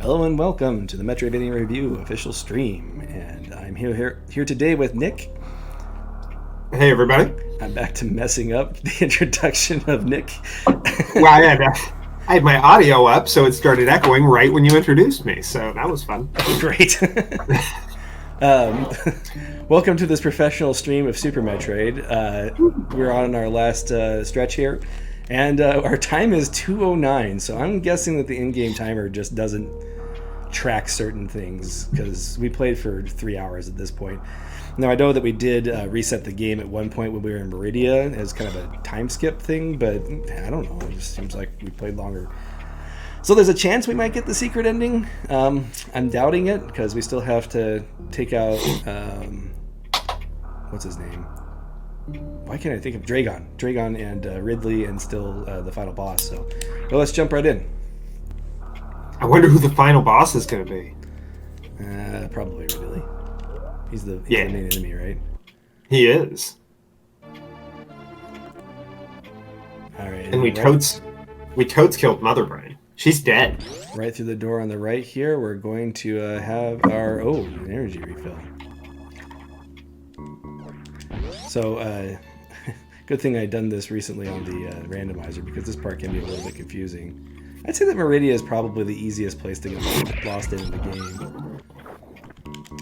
Hello and welcome to the Metroidvania Review official stream, and I'm here today with Nick. Hey everybody! I'm back to messing up the introduction of Nick. Well, I had my audio up, so it started echoing right when you introduced me, so that was fun. Great. Welcome to this professional stream of Super Metroid. We're on our last stretch here, and our time is 2:09. So I'm guessing that the in-game timer just doesn't track certain things because we played for 3 hours at this point. Now I know that we did reset the game at one point when we were in Meridia as kind of a time skip thing, but I don't know. It just seems like we played longer. So there's a chance we might get the secret ending. I'm doubting it because we still have to take out what's his name? Why can't I think of Dragon and Ridley, and still the final boss. So, well, let's jump right in. I wonder who the final boss is going to be. Probably Ridley. He's the Yeah. main enemy, right? He is. All right. And we totes killed Mother Brain. She's dead. Right through the door on the right here, we're going to have our an energy refill. So, good thing I done this recently on the randomizer, because this part can be a little bit confusing. I'd say that Meridia is probably the easiest place to get lost in the game.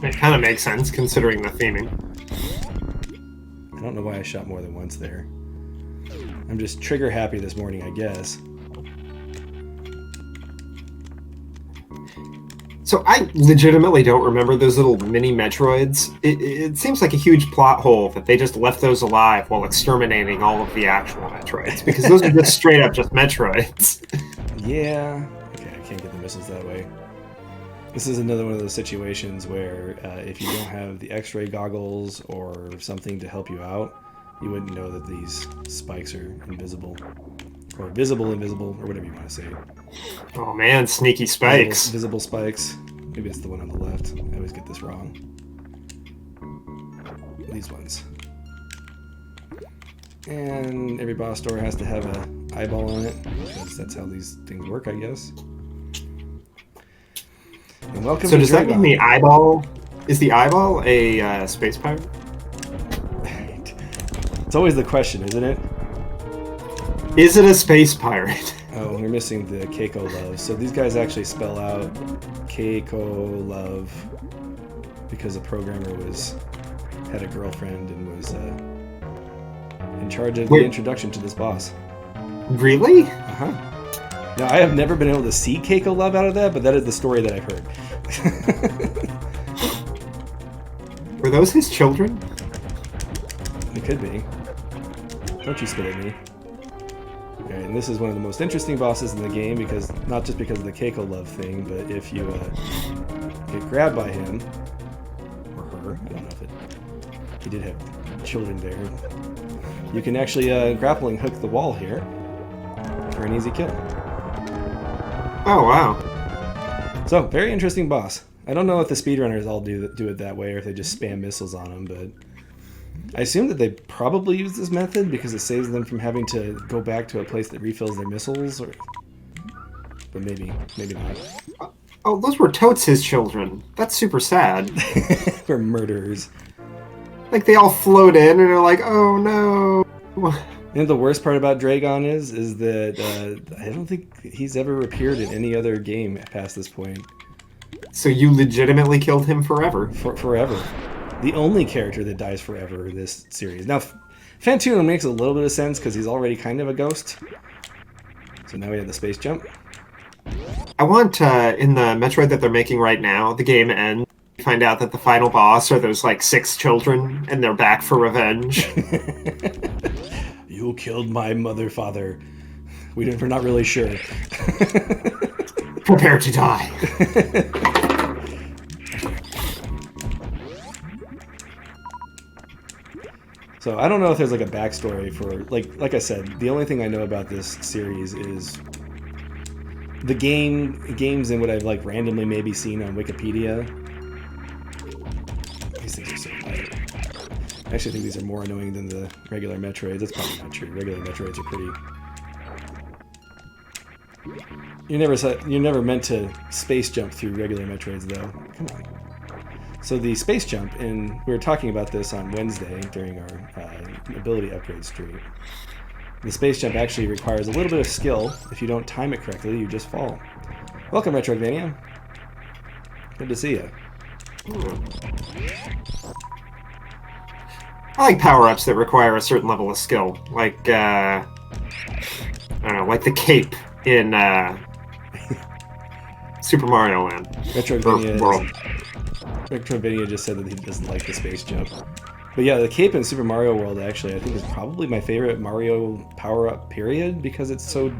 It kind of makes sense considering the theming. I don't know why I shot more than once there. I'm just trigger happy this morning, I guess. So I legitimately don't remember those little mini Metroids. It seems like a huge plot hole that they just left those alive while exterminating all of the actual Metroids, because those are just straight up just Metroids. Yeah. Okay, I can't get the missiles that way. This is another one of those situations where if you don't have the X-ray goggles or something to help you out, you wouldn't know that these spikes are invisible. Or invisible, or whatever you want to say. Oh man, sneaky spikes. Visible spikes. Maybe it's the one on the left. I always get this wrong. These ones. And every boss door has to have an eyeball on it, because that's how these things work, I guess. And welcome So to does that mean the eyeball... Is the eyeball a space pirate? It's always the question, isn't it? Is it a space pirate? Oh, we're missing the Keiko Love. So these guys actually spell out Keiko Love because the programmer had a girlfriend and was in charge of the introduction to this boss. Really? Uh-huh. Now, I have never been able to see Keiko Love out of that, but that is the story that I've heard. Were those his children? It could be. Don't you spit at me. Okay, and this is one of the most interesting bosses in the game, because not just because of the Keiko Love thing, but if you get grabbed by him, or her, I don't know if he did have children there, you can actually grappling hook the wall here for an easy kill. Oh, wow. So, very interesting boss. I don't know if the speedrunners all do it that way, or if they just spam missiles on him, but I assume that they probably use this method because it saves them from having to go back to a place that refills their missiles, but maybe not. Oh, those were totes his children. That's super sad. We're murderers. Like, they all float in and are like, oh no. You know, the worst part about Dragon is that I don't think he's ever appeared in any other game past this point. So you legitimately killed him forever? Forever. The only character that dies forever in this series. Now, Fantoon makes a little bit of sense because he's already kind of a ghost. So now we have the space jump. I want, in the Metroid that they're making right now, the game ends, you find out that the final boss are those, 6 children, and they're back for revenge. You killed my father. We're not really sure. Prepare to die. So I don't know if there's a backstory for like I said, the only thing I know about this series is the games and what I've randomly maybe seen on Wikipedia. These things are so light. I actually think these are more annoying than the regular Metroids. That's probably not true. Regular Metroids are pretty You're never meant to space jump through regular Metroids, though. Come on. So the space jump, and we were talking about this on Wednesday during our ability upgrade stream. The space jump actually requires a little bit of skill. If you don't time it correctly, you just fall. Welcome, Retrogmania. Good to see you. I like power-ups that require a certain level of skill, like I don't know, like the cape in Super Mario Land. Retrogmania just said that he doesn't like the space jump. But yeah, the cape in Super Mario World actually I think is probably my favorite Mario power-up period because it's so...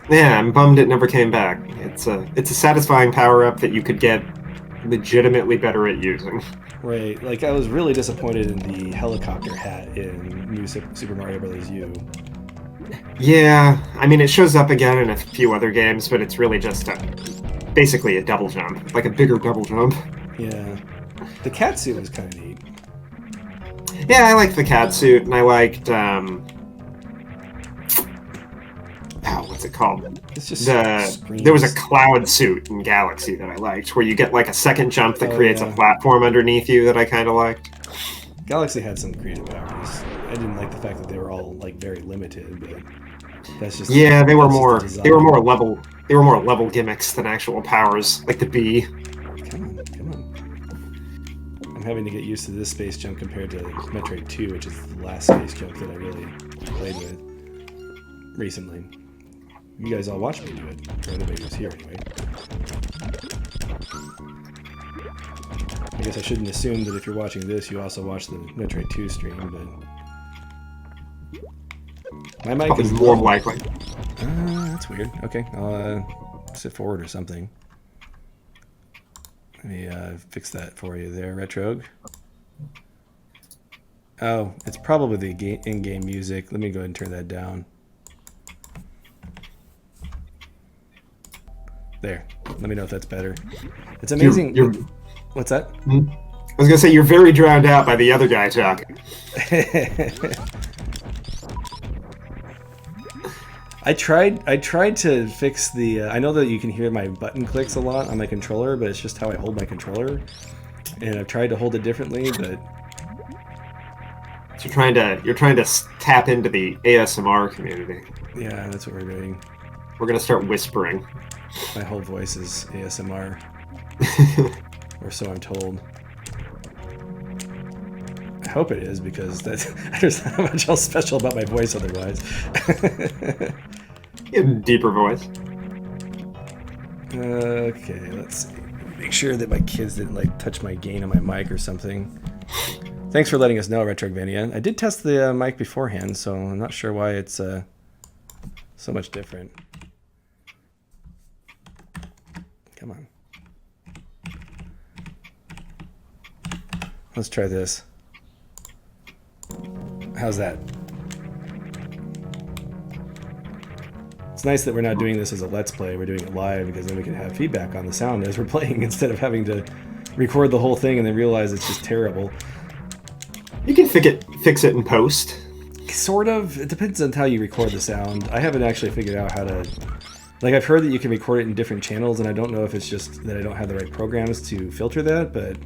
Yeah, I'm bummed it never came back. It's a satisfying power-up that you could get legitimately better at using. Right, like I was really disappointed in the helicopter hat in New Super Mario Bros. U. Yeah, I mean it shows up again in a few other games, but it's really just basically a double jump, like a bigger double jump. Yeah, the cat suit was kind of neat. Yeah, I liked the cat suit, and I liked what's it called? It's just there was a cloud suit in Galaxy that I liked, where you get like a second jump that creates a platform underneath you that I kind of liked. Galaxy had some creative powers. I didn't like the fact that they were all like very limited, but that's just they were more level gimmicks than actual powers, like the bee. Come on. I'm having to get used to this space jump compared to Metroid 2, which is the last space jump that I really played with recently. You guys all watched me do it. Or anybody who's here, anyway. I guess I shouldn't assume that if you're watching this, you also watch the Metroid 2 stream, but... My mic probably is more likely. That's weird. Okay, I'll sit forward or something. Let me fix that for you there, Retrog. Oh, it's probably the in-game music. Let me go ahead and turn that down. There. Let me know if that's better. It's amazing. What's that? I was gonna say you're very drowned out by the other guy talking. I tried to fix the. I know that you can hear my button clicks a lot on my controller, but it's just how I hold my controller, and I've tried to hold it differently, but. So you're trying to tap into the ASMR community. Yeah, that's what we're doing. We're gonna start whispering. My whole voice is ASMR, or so I'm told. I hope it is, because there's not much else special about my voice otherwise. You have a deeper voice. Okay, let's see. Make sure that my kids didn't like touch my gain on my mic or something. Thanks for letting us know, Retrogmania. I did test the mic beforehand, so I'm not sure why it's so much different. Come on. Let's try this. How's that? It's nice that we're not doing this as a Let's Play. We're doing it live because then we can have feedback on the sound as we're playing instead of having to record the whole thing and then realize it's just terrible. You can fix it in post. Sort of. It depends on how you record the sound. I haven't actually figured out how to... Like, I've heard that you can record it in different channels, and I don't know if it's just that I don't have the right programs to filter that, but...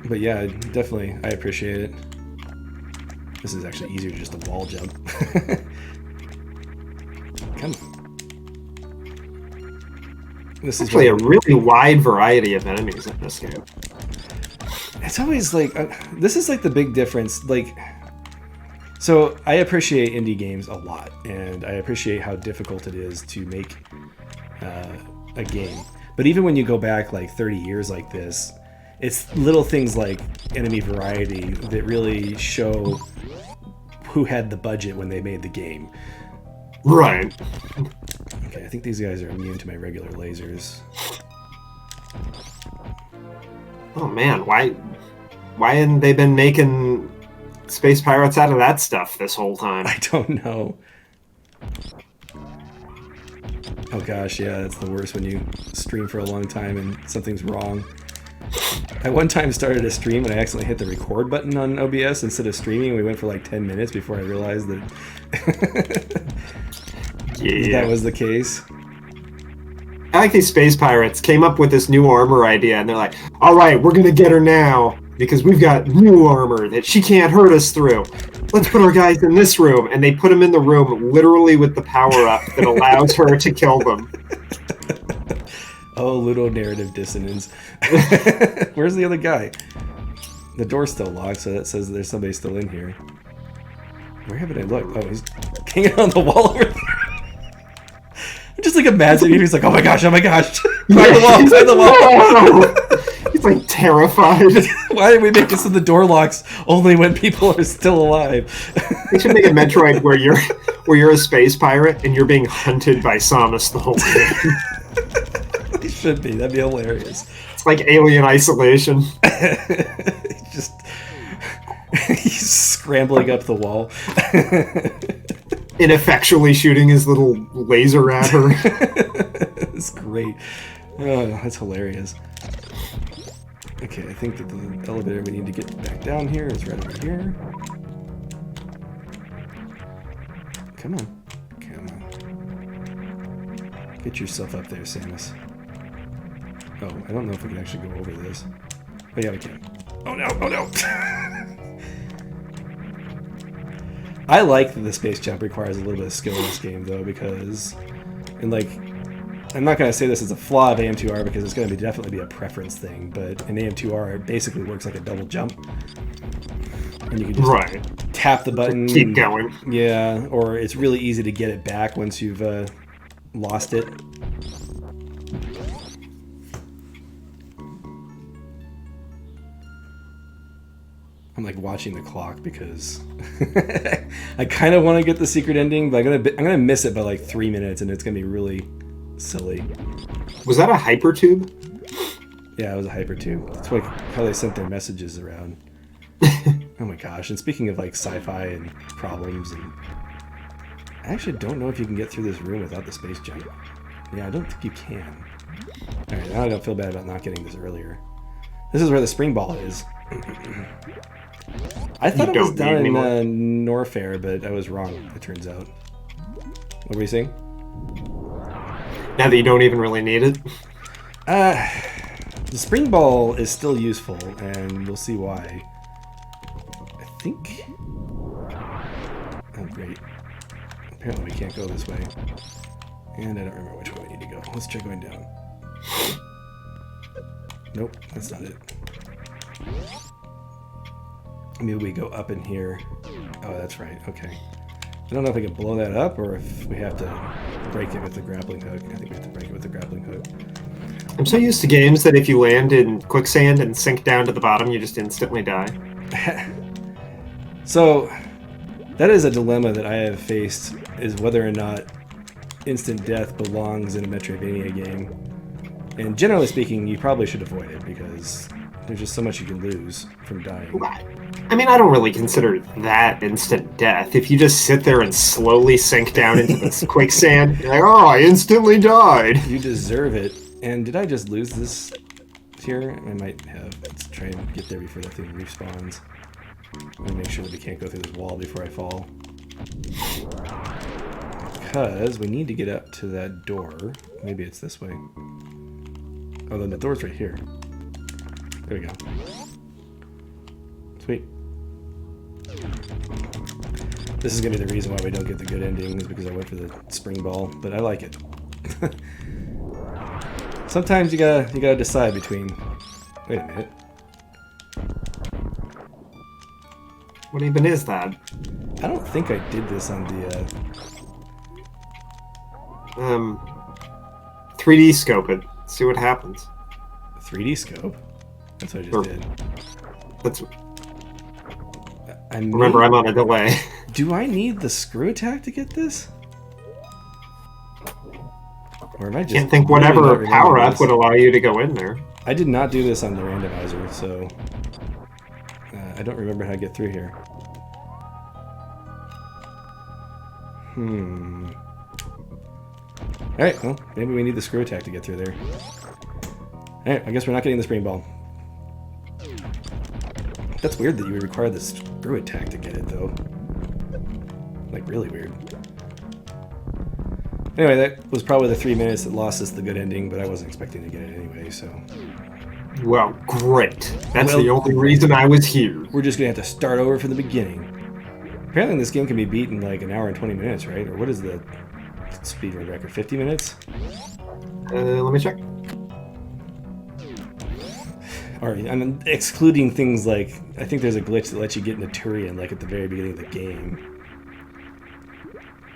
But yeah, definitely, I appreciate it. This is actually easier to just a wall jump. Come on. This is actually a really wide variety of enemies in this game. It's always like... this is like the big difference. Like... So I appreciate indie games a lot, and I appreciate how difficult it is to make a game. But even when you go back like 30 years like this, it's little things like enemy variety that really show who had the budget when they made the game. Right. Okay, I think these guys are immune to my regular lasers. Oh man, why hadn't they been making space pirates out of that stuff this whole time? I don't know. Oh gosh, yeah, that's the worst when you stream for a long time and something's wrong. I one time started a stream and I accidentally hit the record button on OBS instead of streaming. We went for like 10 minutes before I realized that that was the case. I like these space pirates came up with this new armor idea, and they're like, all right, we're going to get her now because we've got new armor that she can't hurt us through. Let's put our guys in this room. And they put them in the room literally with the power-up that allows her to kill them. Oh, little narrative dissonance. Where's the other guy? The door's still locked, so that says there's somebody still in here. Where haven't I looked? Oh, he's hanging on the wall over there. I'm just like imagining he's like, oh my gosh. Climb the wall. He's like terrified. Why did we make it so the door locks only when people are still alive? We should make a Metroid where you're a space pirate and you're being hunted by Samus the whole game. It should be. That'd be hilarious. It's like Alien Isolation. He's scrambling up the wall. Ineffectually shooting his little laser at her. It's great. Oh, that's hilarious. Okay, I think that the elevator we need to get back down here is right over here. Come on. Get yourself up there, Samus. Oh, I don't know if we can actually go over this. Oh yeah, we can. Oh no! I like that the space jump requires a little bit of skill in this game, though, because, and like, I'm not going to say this is a flaw of AM2R because it's going to definitely be a preference thing, but in AM2R it basically works like a double jump, and you can just tap the button, keep going. Yeah, or it's really easy to get it back once you've lost it. I'm like watching the clock because I kind of want to get the secret ending, but I'm gonna miss it by like 3 minutes, and it's gonna be really silly. Was that a hypertube? Yeah, it was a hypertube. That's like how they sent their messages around. Oh my gosh! And speaking of like sci-fi and problems, and I actually don't know if you can get through this room without the space jump. Yeah, I don't think you can. All right, now I don't feel bad about not getting this earlier. This is where the spring ball is. I thought it was down in Norfair, but I was wrong, it turns out. What were you saying? Now that you don't even really need it? The spring ball is still useful, and we'll see why. I think... Oh, great. Apparently we can't go this way. And I don't remember which way we need to go. Let's try going down. Nope, that's not it. Maybe we go up in here. Oh, that's right. Okay. I don't know if I can blow that up or if we have to break it with the grappling hook. I think we have to break it with the grappling hook. I'm so used to games that if you land in quicksand and sink down to the bottom, you just instantly die. So, that is a dilemma that I have faced, is whether or not instant death belongs in a Metroidvania game. And generally speaking, you probably should avoid it because there's just so much you can lose from dying. I mean, I don't really consider that instant death. If you just sit there and slowly sink down into this quicksand, you're like, oh, I instantly died. You deserve it. And did I just lose this here? I might have. Let's try and get there before that thing respawns. I'm going to make sure that we can't go through this wall before I fall. Because we need to get up to that door. Maybe it's this way. Oh, then the door's right here. There we go. Sweet. This is gonna be the reason why we don't get the good endings, because I went for the spring ball, but I like it. Sometimes you gotta decide between. Wait a minute. What even is that? I don't think I did this on the 3D scope it. See what happens. 3D scope. That's what I just did. That's. Remember, I'm on a delay. Do I need the screw attack to get this? Or am I just... Can't think whatever power-up would allow you to go in there. I did not do this on the randomizer, so... I don't remember how to get through here. Alright, well, maybe we need the screw attack to get through there. Alright, I guess we're not getting the spring ball. That's weird that you would require the screw attack to get it, though. Like, really weird. Anyway, that was probably the 3 minutes that lost us the good ending, but I wasn't expecting to get it anyway, so... Well, great. That's the only reason I was here. We're just going to have to start over from the beginning. Apparently this game can be beat in like an hour and 20 minutes, right? Or what is the speedrun record? 50 minutes? Let me check. Or, I'm excluding things like... I think there's a glitch that lets you get into Turian, like at the very beginning of the game.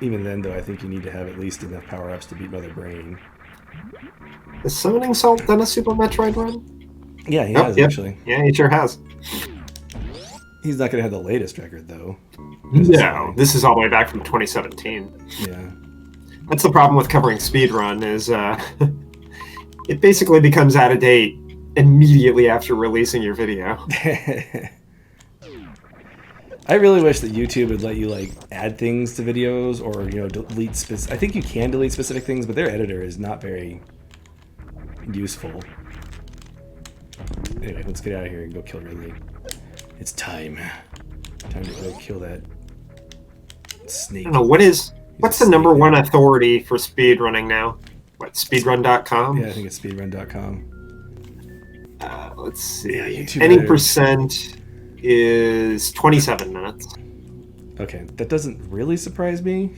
Even then, though, I think you need to have at least enough power-ups to beat Mother Brain. Has Summoning Salt done a Super Metroid run? Yeah, he has, actually. Yeah, he sure has. He's not going to have the latest record, though. No, this is all the way back from 2017. Yeah. That's the problem with covering speedrun, is it basically becomes out of date immediately after releasing your video. I really wish that YouTube would let you like add things to videos, or delete I think you can delete specific things, but their editor is not very useful. Anyway, let's get out of here and go kill Ridley. It's time. Time to go kill that snake. I don't know, what's the number one authority for speedrunning now? What, speedrun.com? Yeah, I think it's speedrun.com. Let's see. Yeah, Any percent is 27 minutes. Okay, that doesn't really surprise me.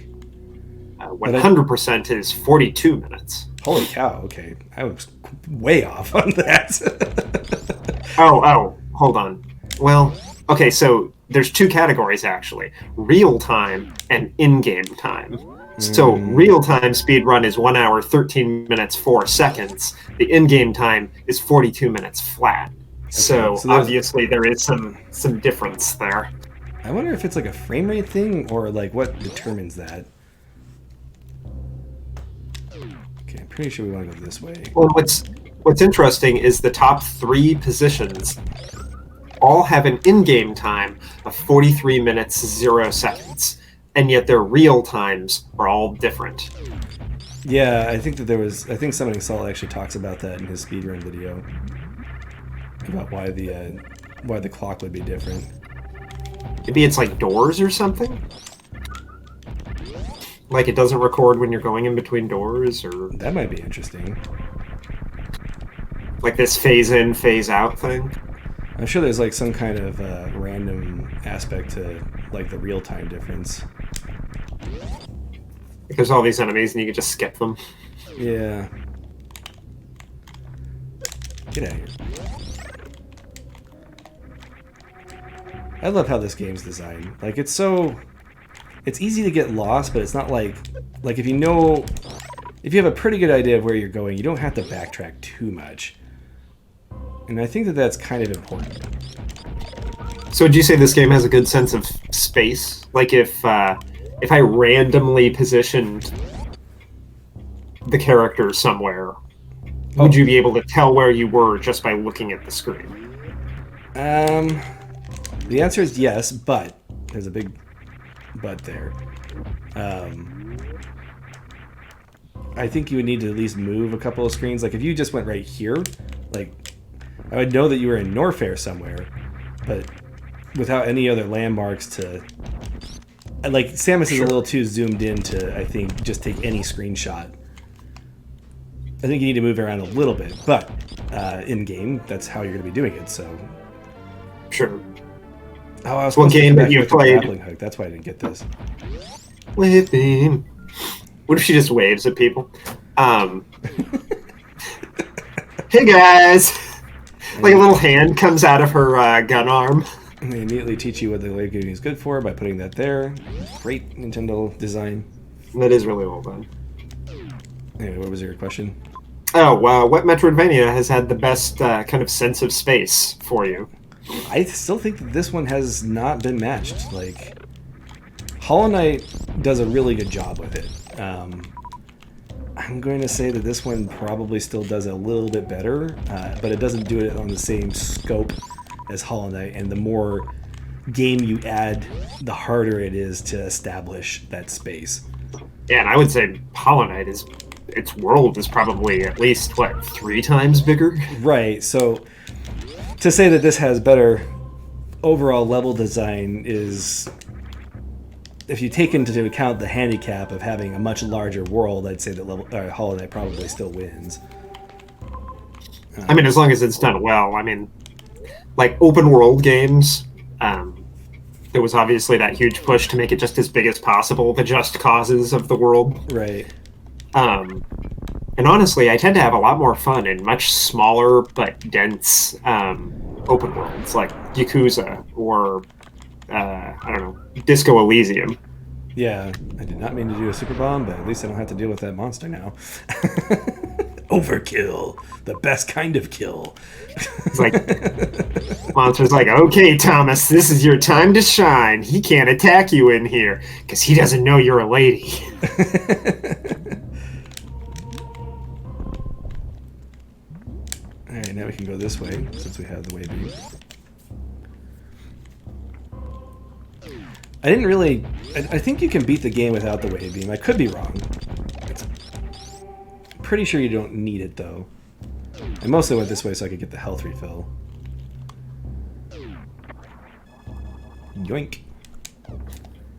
100% is 42 minutes. Holy cow, okay. I was way off on that. Oh, hold on. Well, okay, so there's two categories, actually. Real time and in-game time. So real-time speedrun is 1 hour, 13 minutes, 4 seconds. The in-game time is 42 minutes flat. Okay, so obviously there is some difference there. I wonder if it's like a frame rate thing, or like what determines that. Okay, I'm pretty sure we want to go this way. Well, what's interesting is the top 3 positions all have an in-game time of 43 minutes, 0 seconds. And yet their real times are all different. Yeah, I think Summoning Salt actually talks about that in his speedrun video. About why the clock would be different. Maybe it's like doors or something? Like it doesn't record when you're going in between doors, or... That might be interesting. Like this phase in, phase out thing? I'm sure there's like some kind of random aspect to like the real-time difference. There's all these enemies and you can just skip them. Yeah. Get out of here. I love how this game's designed. Like, it's easy to get lost, but it's not like if you have a pretty good idea of where you're going, you don't have to backtrack too much. And I think that that's kind of important. So would you say this game has a good sense of space? Like if I randomly positioned the character somewhere, would you be able to tell where you were just by looking at the screen? The answer is yes, but there's a big but there. I think you would need to at least move a couple of screens. Like if you just went right here, like I would know that you were in Norfair somewhere, but without any other landmarks to... Like, Samus is a little too zoomed in to, I think, just take any screenshot. I think you need to move around a little bit, but in-game, that's how you're going to be doing it, so... Sure. Oh, I was supposed game to that you played? Grappling hook. That's why I didn't get this. Whipping. What if she just waves at people? Hey guys! Like a little hand comes out of her gun arm. And they immediately teach you what the wave gaming is good for by putting that there. Great Nintendo design. That is really well done. Anyway, what was your question? Oh, what Metroidvania has had the best kind of sense of space for you? I still think that this one has not been matched. Like, Hollow Knight does a really good job with it. I'm going to say that this one probably still does it a little bit better, but it doesn't do it on the same scope as Hollow Knight, and the more game you add, the harder it is to establish that space. Yeah, and I would say Hollow Knight its world is probably at least, 3 times bigger? Right, so to say that this has better overall level design is, if you take into account the handicap of having a much larger world, I'd say that Hollow Knight probably still wins. I mean, as long as it's done well. I mean, like open world games, there was obviously that huge push to make it just as big as possible, the just causes of the world. Right. And honestly, I tend to have a lot more fun in much smaller but dense open worlds, like Yakuza or, I don't know, Disco Elysium. Yeah, I did not mean to do a super bomb, but at least I don't have to deal with that monster now. Overkill, the best kind of kill. It's like, monster's like, okay, Thomas, this is your time to shine. He can't attack you in here because he doesn't know you're a lady. All right, now we can go this way since we have the way beam. I didn't really. I think you can beat the game without the wave beam. I could be wrong. I'm pretty sure you don't need it though. I mostly went this way so I could get the health refill. Yoink.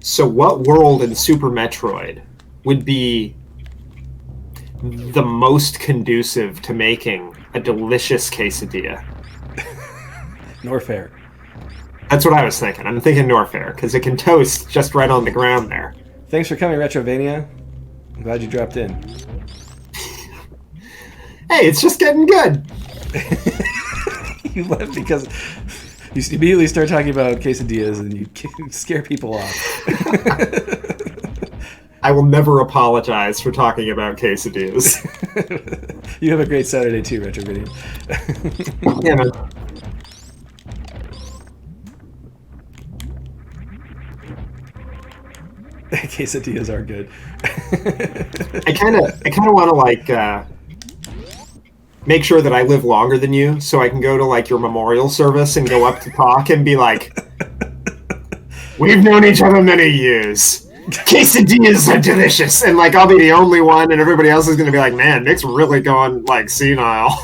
So, what world in Super Metroid would be the most conducive to making a delicious quesadilla? Norfair. That's what I was thinking. I'm thinking Norfair, because it can toast just right on the ground there. Thanks for coming, Retrovania. I'm glad you dropped in. Hey, it's just getting good. You left because you immediately start talking about quesadillas and you scare people off. I will never apologize for talking about quesadillas. You have a great Saturday too, Retrovania. Yeah, man. Quesadillas are good. I kind of want to like make sure that I live longer than you, so I can go to like your memorial service and go up to talk and be like, "We've known each other many years. Quesadillas are delicious," and like I'll be the only one, and everybody else is going to be like, "Man, Nick's really going like senile."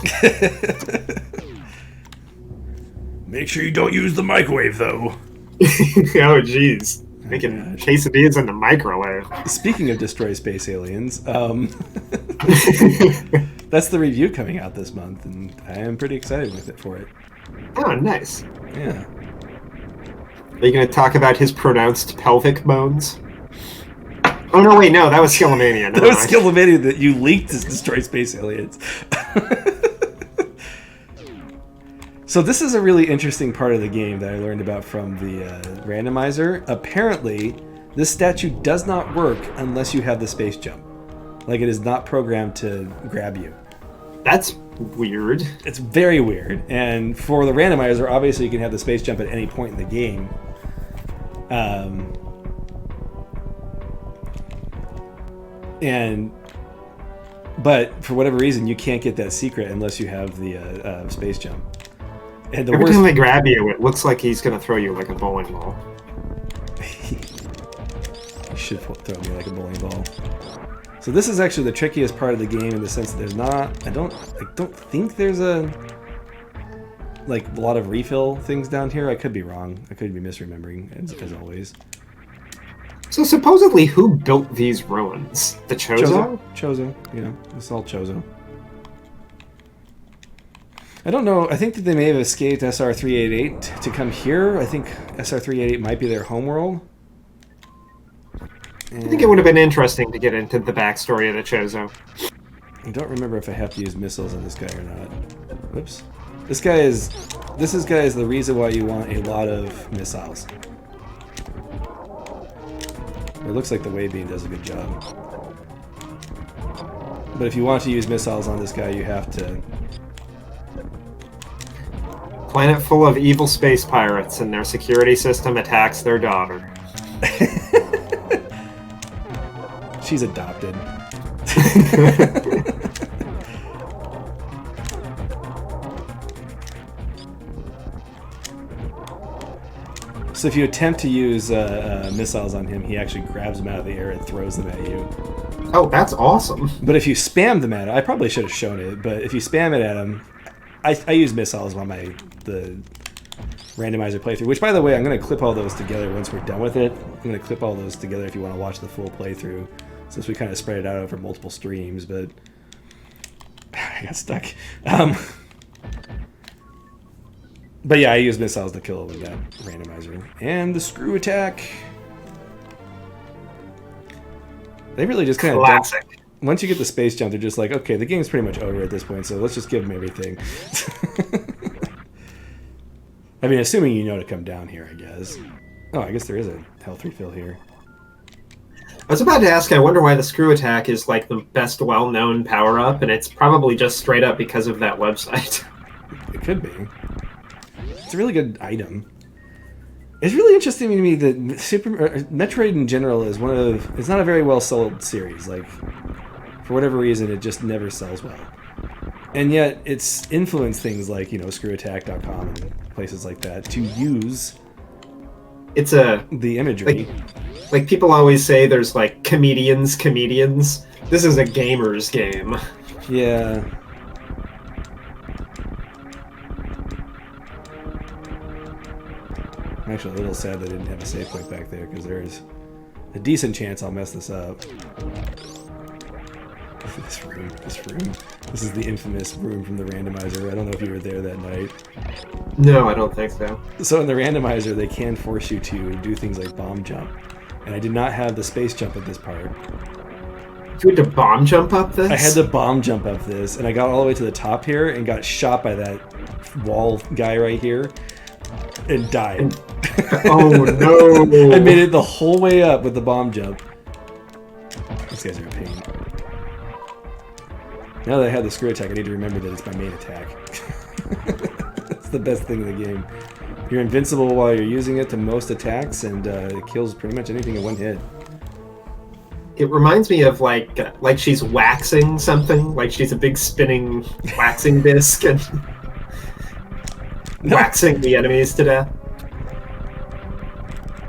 Make sure you don't use the microwave though. Oh, jeez. Making quesadillas in the microwave. Speaking of Destroy Space Aliens, that's the review coming out this month, and I am pretty excited with it for it. Oh, nice. Yeah. Are you going to talk about his pronounced pelvic bones? Oh, no, wait, no, that was Skillamania. That was Skillamania that you leaked as Destroy Space Aliens. So this is a really interesting part of the game that I learned about from the randomizer. Apparently, this statue does not work unless you have the space jump. Like, it is not programmed to grab you. That's weird. It's very weird. And for the randomizer, obviously you can have the space jump at any point in the game. But for whatever reason, you can't get that secret unless you have the space jump. And Every time they grab you, it looks like he's going to throw you like a bowling ball. He should throw me like a bowling ball. So this is actually the trickiest part of the game in the sense that there's not... I don't think there's a lot of refill things down here. I could be wrong. I could be misremembering, as always. So supposedly, who built these ruins? The Chozo? Chozo, yeah. It's all Chozo. I don't know. I think that they may have escaped SR-388 to come here. I think SR-388 might be their homeworld. I think it would have been interesting to get into the backstory of the Chozo. I don't remember if I have to use missiles on this guy or not. Whoops. This guy is the reason why you want a lot of missiles. It looks like the wave beam does a good job. But if you want to use missiles on this guy, you have to... Planet full of evil space pirates, and their security system attacks their daughter. She's adopted. So if you attempt to use missiles on him, he actually grabs them out of the air and throws them at you. Oh, that's awesome. But if you spam them at him, I probably should have shown it, but if you spam it at him, I use missiles on the randomizer playthrough. Which, by the way, I'm going to clip all those together once we're done with it. I'm going to clip all those together if you want to watch the full playthrough, since we kind of spread it out over multiple streams. But I got stuck. But yeah, I used missiles to kill with that randomizer. And the screw attack. They really just kind of classic. Once you get the space jump, they're just like, okay, the game's pretty much over at this point, so let's just give them everything. I mean, assuming you know to come down here, I guess. Oh, I guess there is a health refill here. I was about to ask, I wonder why the screw attack is like the best well-known power-up, and it's probably just straight up because of that website. It could be. It's a really good item. It's really interesting to me that Metroid in general is it's not a very well sold series. Like, for whatever reason, it just never sells well. And yet, it's influenced things like, ScrewAttack.com and places like that to use the imagery. Like people always say there's like comedians. This is a gamer's game. Yeah. I'm actually a little sad they didn't have a save point back there, because there's a decent chance I'll mess this up. This room. This is the infamous room from the randomizer. I don't know if you were there that night. No, I don't think so. So in the randomizer, they can force you to do things like bomb jump. And I did not have the space jump at this part. You had to bomb jump up this? I had to bomb jump up this, and I got all the way to the top here and got shot by that wall guy right here and died. Oh no! I made it the whole way up with the bomb jump. These guys are a pain. Now that I have the screw attack, I need to remember that it's my main attack. That's the best thing in the game. You're invincible while you're using it to most attacks, and it kills pretty much anything in one hit. It reminds me of like she's waxing something, like she's a big spinning waxing disc and waxing the enemies to death.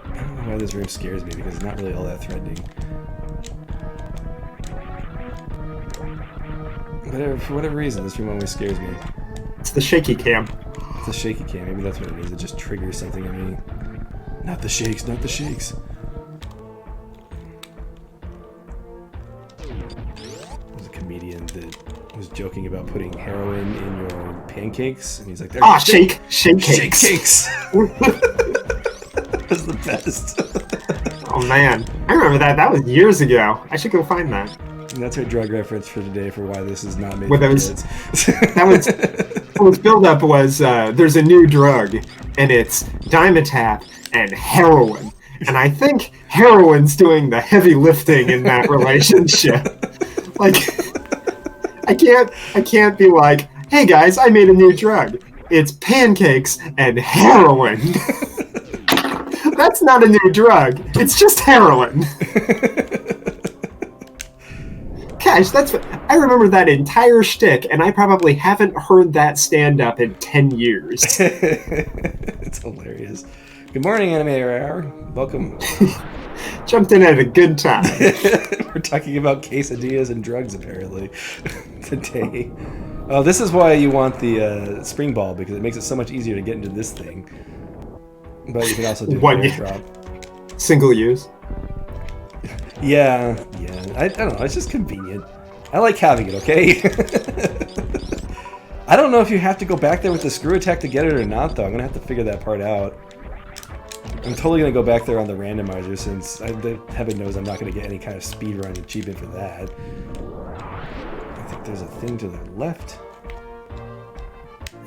I don't know why this room scares me, because it's not really all that threatening. For whatever reason, this room always scares me. It's the shaky cam. It's a shaky cam. Maybe that's what it is. It just triggers something in me. Not the shakes, not the shakes. There's a comedian that was joking about putting heroin in your pancakes, and he's like, shake cakes. That's the best. Oh man, I remember that. That was years ago. I should go find that. And that's our drug reference for today for why this is not made for kids. What was build up was there's a new drug, and it's Dimetap and heroin. And I think heroin's doing the heavy lifting in that relationship. Like, I can't be like, hey guys, I made a new drug. It's pancakes and heroin. That's not a new drug. It's just heroin. Gosh, I remember that entire shtick, and I probably haven't heard that stand up in 10 years. It's hilarious. Good morning, Anime Hour. Welcome. Jumped in at a good time. We're talking about quesadillas and drugs, apparently, today. Oh, this is why you want the spring ball, because it makes it so much easier to get into this thing. But you can also do the drop. Single use. Yeah. I don't know. It's just convenient. I like having it, okay? I don't know if you have to go back there with the screw attack to get it or not, though. I'm going to have to figure that part out. I'm totally going to go back there on the randomizer, since heaven knows I'm not going to get any kind of speedrun achievement for that. I think there's a thing to the left.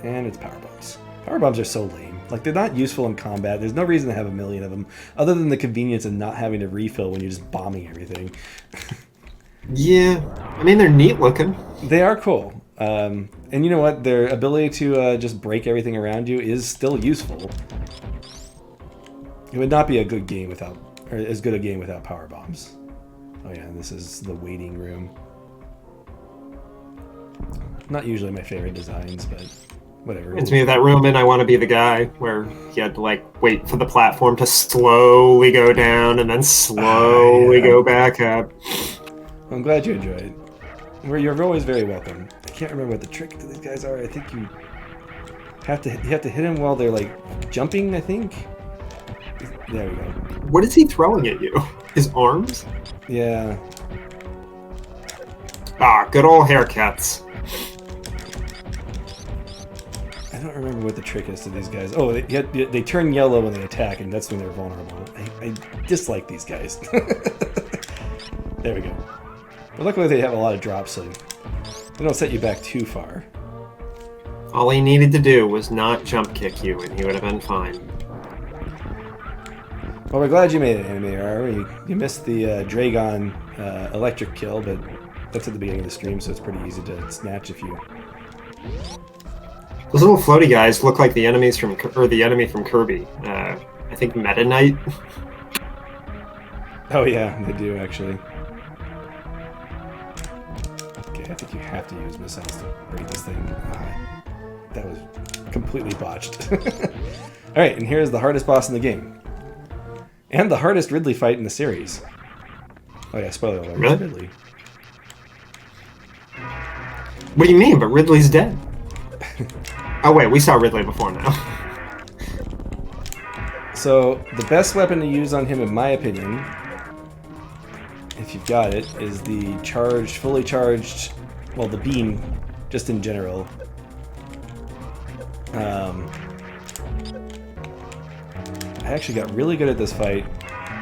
And it's power bombs. Power bombs are so lame. Like, they're not useful in combat. There's no reason to have a million of them, other than the convenience of not having to refill when you're just bombing everything. Yeah, I mean, they're neat looking. They are cool. And you know what? Their ability to just break everything around you is still useful. It would not be a good game without, or as good a game without power bombs. Oh yeah, and this is the waiting room. Not usually my favorite designs, but whatever. It's me of that room in I Want to Be the Guy, where you had to like wait for the platform to slowly go down and then slowly go back up. I'm glad you enjoyed it. You're always very welcome. I can't remember what the trick to these guys are. I think you You have to hit him while they're like jumping, I think. There we go. What is he throwing at you? His arms? Yeah. Ah, good old haircuts. I don't remember what the trick is to these guys. Oh, they turn yellow when they attack, and that's when they're vulnerable. I dislike these guys. There we go. But luckily they have a lot of drops, so they don't set you back too far. All he needed to do was not jump kick you, and he would have been fine. Well, we're glad you made it, Anime. You missed the Dragon electric kill, but that's at the beginning of the stream, so it's pretty easy to snatch if you... Those little floaty guys look like the enemy from Kirby. I think Meta Knight. Oh yeah, they do actually. Okay, I think you have to use missiles to break this thing. That was completely botched. Alright, and here's the hardest boss in the game. And the hardest Ridley fight in the series. Oh yeah, spoiler alert, really? Ridley. What do you mean? But Ridley's dead. Oh wait, we saw Ridley before now. So, the best weapon to use on him, in my opinion, if you've got it, is the fully charged, well, the beam, just in general. I actually got really good at this fight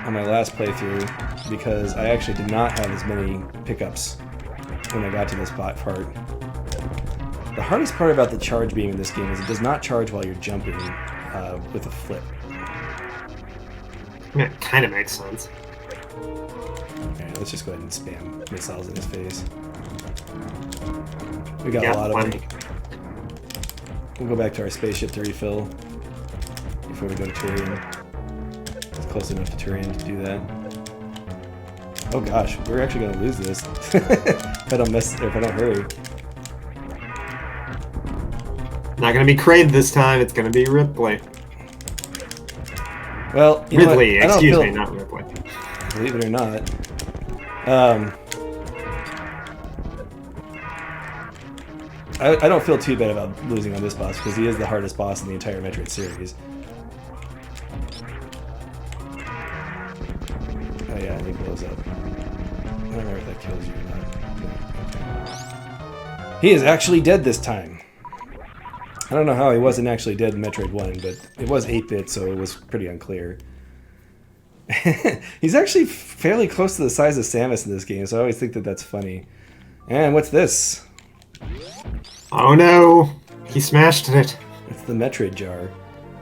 on my last playthrough because I actually did not have as many pickups when I got to this part. The hardest part about the charge beam in this game is it does not charge while you're jumping with a flip. I mean, it kind of makes sense. Alright, let's just go ahead and spam missiles in his face. We got a lot of them. We'll go back to our spaceship to refill before we go to Turian. It's close enough to Turian to do that. Oh gosh, we're actually going to lose this if I don't hurry. Not going to be Kraid this time. It's going to be Ripley. Well, Ridley, excuse me, not Ripley. Believe it or not. I don't feel too bad about losing on this boss because he is the hardest boss in the entire Metroid series. Oh yeah, and he blows up. I don't remember if that kills you or not. No, okay. He is actually dead this time. I don't know how he wasn't actually dead in Metroid 1, but it was 8-bit, so it was pretty unclear. He's actually fairly close to the size of Samus in this game, so I always think that that's funny. And what's this? Oh no! He smashed it. It's the Metroid jar.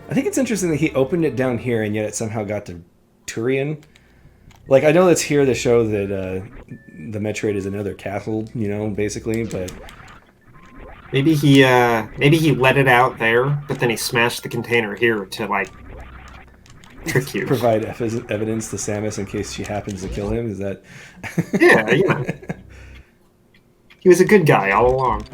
I think it's interesting that he opened it down here and yet it somehow got to Turian. Like, I know that's here to show that the Metroid is another castle, you know, basically, but... Maybe he let it out there, but then he smashed the container here to, like, trick you. Provide evidence to Samus in case she happens to kill him, is that... Yeah. He was a good guy all along.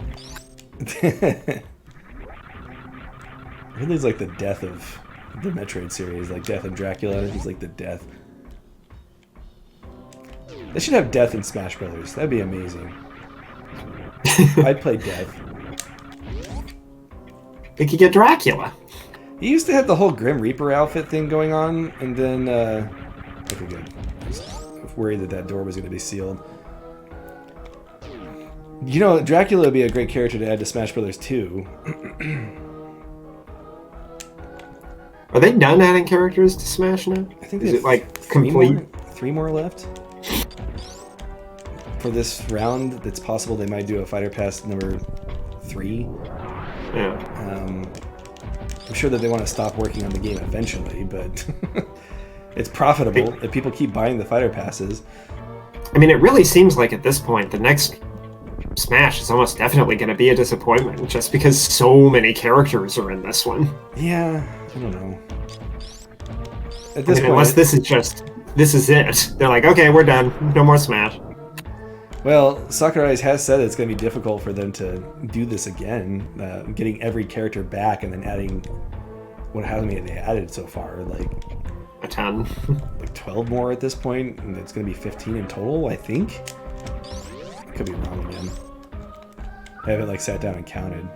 Ridley's like the death of the Metroid series, like Death of Dracula. He's like the death. They should have Death in Smash Brothers. That'd be amazing. I'd play Death. We could get Dracula. He used to have the whole Grim Reaper outfit thing going on, and then okay, good. I was worried that door was going to be sealed. You know, Dracula would be a great character to add to Smash Brothers 2. Are they done adding characters to Smash now? I think is it like complete? Three more left for this round. It's possible they might do a Fighter Pass number 3. Yeah. I'm sure that they want to stop working on the game eventually, but it's profitable if people keep buying the Fighter Passes. I mean, it really seems like at this point the next Smash is almost definitely going to be a disappointment, just because so many characters are in this one. Yeah, I don't know. At this point, unless this is it. They're like, okay, we're done. No more Smash. Well, Sakurai has said it's going to be difficult for them to do this again, getting every character back and then adding how many they added so far, like a ton, like 12 more at this point, and it's going to be 15 in total, I think. I could be wrong again. I haven't like sat down and counted.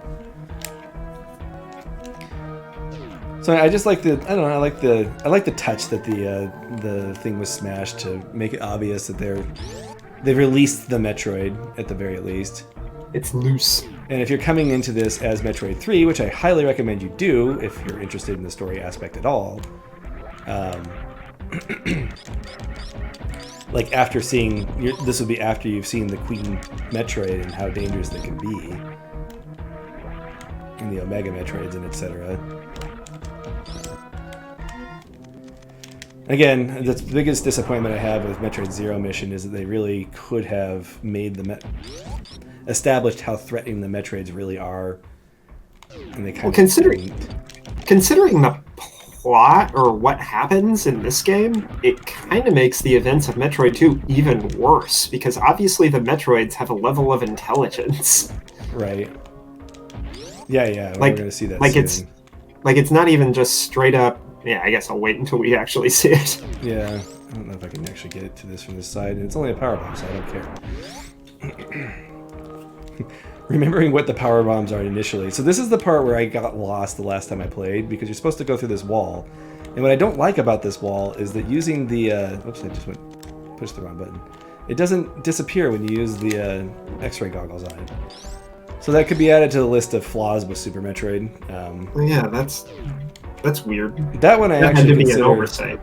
So I just like I don't know, I like the touch that the thing was smashed to make it obvious that they've released the Metroid at the very least. It's loose. And if you're coming into this as Metroid 3, which I highly recommend you do if you're interested in the story aspect at all, like after seeing, this would be after you've seen the Queen Metroid and how dangerous they can be, and the Omega Metroids and etc. Again, the biggest disappointment I have with Metroid Zero Mission is that they really could have made established how threatening the Metroids really are, and they kind of considering the plot or what happens in this game, it kind of makes the events of Metroid 2 even worse, because obviously the Metroids have a level of intelligence. Right. Yeah, like, we're gonna see that like soon. It's not even just straight up. Yeah, I guess I'll wait until we actually see it. Yeah, I don't know if I can actually get it to this from this side, and it's only a power bomb, so I don't care. Remembering what the power bombs are initially. So this is the part where I got lost the last time I played, because you're supposed to go through this wall. And what I don't like about this wall is that using the... oops, I just pushed the wrong button. It doesn't disappear when you use the X-ray goggles on it. So that could be added to the list of flaws with Super Metroid. Yeah, that's weird. That one I that actually had to be consider... an oversight.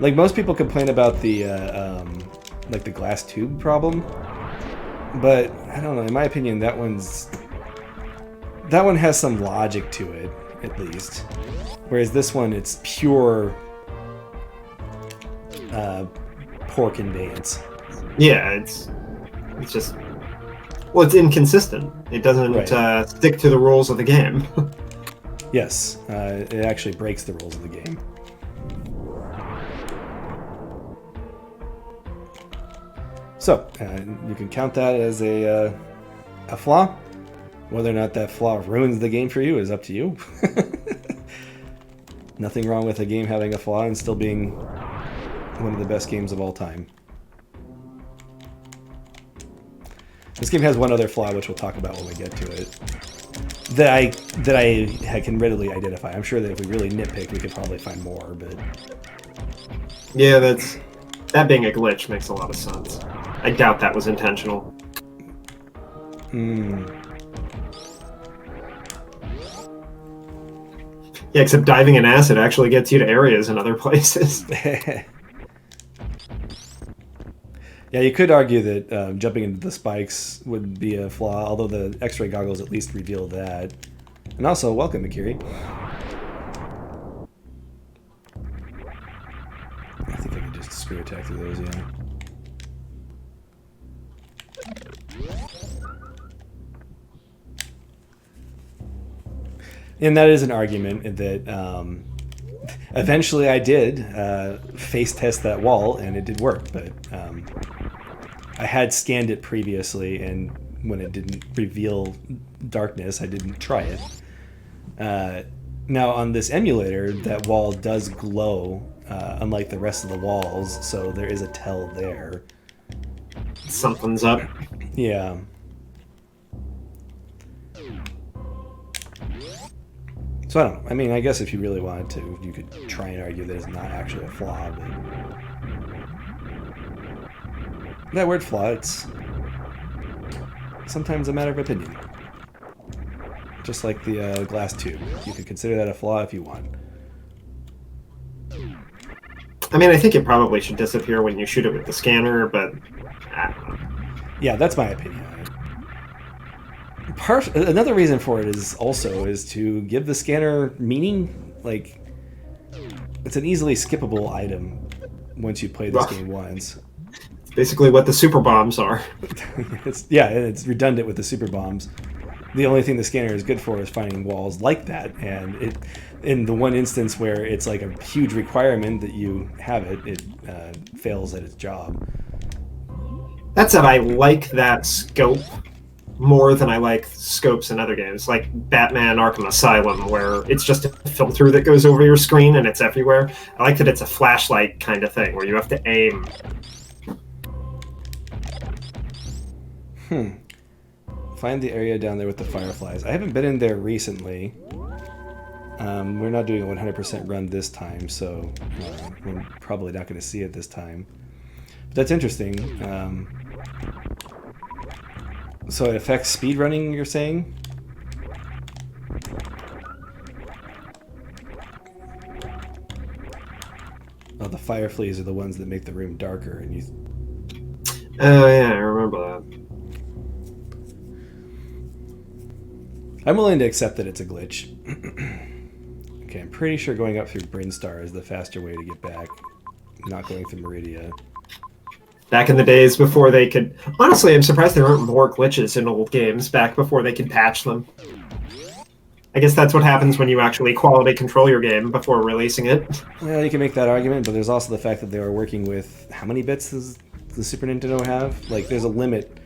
Like, most people complain about the like the glass tube problem. But I don't know. In my opinion, that one has some logic to it, at least. Whereas this one, it's pure poor conveyance. Yeah, it's just, well, it's inconsistent. It doesn't stick to the rules of the game. Yes, it actually breaks the rules of the game. So, you can count that as a flaw. Whether or not that flaw ruins the game for you is up to you. Nothing wrong with a game having a flaw and still being one of the best games of all time. This game has one other flaw, which we'll talk about when we get to it, that I can readily identify. I'm sure that if we really nitpick, we could probably find more, but... Yeah, that being a glitch makes a lot of sense. I doubt that was intentional. Yeah, except diving in acid actually gets you to areas in other places. Yeah, you could argue that jumping into the spikes would be a flaw, although the X-ray goggles at least reveal that. And also, welcome, Akiri. I think I can just screw attack through those, yeah. And that is an argument that eventually I did face test that wall, and it did work, but I had scanned it previously, and when it didn't reveal darkness, I didn't try it. Now, on this emulator, that wall does glow, unlike the rest of the walls, so there is a tell there. Something's up. Yeah. So I don't know. I mean, I guess if you really wanted to, you could try and argue that it's not actually a flaw, but... That word flaw, it's sometimes a matter of opinion. Just like the glass tube. You could consider that a flaw if you want. I mean, I think it probably should disappear when you shoot it with the scanner, but I don't know. Yeah, that's my opinion on it. Another reason for it is to give the scanner meaning. Like, it's an easily skippable item once you play this game once. It's basically what the super bombs are. It's redundant with the super bombs. The only thing the scanner is good for is finding walls like that, and it, in the one instance where it's like a huge requirement that you have it fails at its job. That said, I like that scope more than I like scopes in other games, like Batman Arkham Asylum, where it's just a filter that goes over your screen and it's everywhere. I like that it's a flashlight kind of thing, where you have to aim. Find the area down there with the fireflies. I haven't been in there recently. We're not doing a 100% run this time, so we're probably not going to see it this time. But that's interesting. So it affects speedrunning, you're saying? Oh, the fire fleas are the ones that make the room darker, and you. Oh yeah, I remember that. I'm willing to accept that it's a glitch. Okay, I'm pretty sure going up through Brinstar is the faster way to get back, not going through Meridia. Back in the days before they could... Honestly, I'm surprised there aren't more glitches in old games back before they could patch them. I guess that's what happens when you actually quality control your game before releasing it. Well, you can make that argument, but there's also the fact that they were working with... How many bits does the Super Nintendo have? Like, there's a limit.